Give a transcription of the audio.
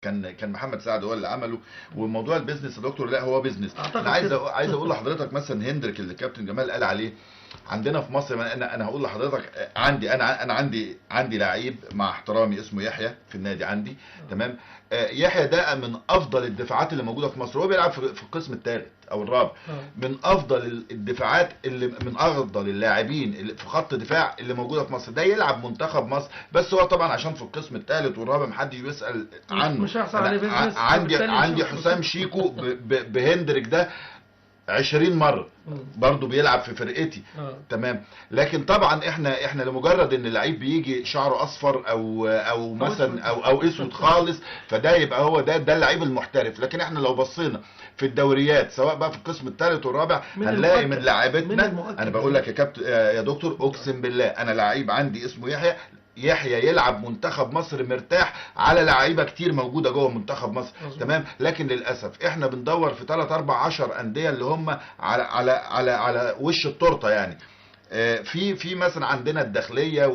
كان محمد سعد هو اللي عمله. وموضوع البيزنس يا دكتور، لا هو بيزنس. اعتقد انا عايز كده. عايز اقول لحضرتك مثلا هندريك اللي كابتن جمال قال عليه. عندنا في مصر، انا هقول لحضرتك، عندي لعيب مع احترامي اسمه يحيى في النادي عندي. تمام. يحيى ده من افضل الدفاعات اللي موجوده في مصر. هو بيلعب في القسم الثالث او الرابع. اه. من افضل الدفاعات، اللي من افضل اللاعبين اللي في خط دفاع اللي موجوده في مصر. ده يلعب منتخب مصر، بس هو طبعا عشان في القسم الثالث والرابع محدش بيسال عنه. مش هيحصل انا عليه بيزنس، فبالتالي مش عندي هياخد حسام فرصته. شيكو بهندريك ده 20 مرة مم. برضه بيلعب في فرقتي. اه. تمام. لكن طبعا احنا لمجرد ان اللعيب بيجي شعره اصفر او او مثلا اسود. او اسود خالص، فده يبقى هو ده اللعيب المحترف. لكن احنا لو بصينا في الدوريات، سواء بقى في القسم الثالث والرابع، من هنلاقي من المؤكد من لاعيبتنا. انا المؤكد يا بقول لك يا زميلي. كابتن، يا دكتور، اقسم بالله انا لعيب عندي اسمه يحيى. يحيى يلعب منتخب مصر مرتاح على لعيبه كتير موجوده جوه منتخب مصر. مظبوط. تمام. لكن للاسف احنا بندور في 3 4 10 انديه اللي هم على وش التورته يعني. في مثلا عندنا الداخليه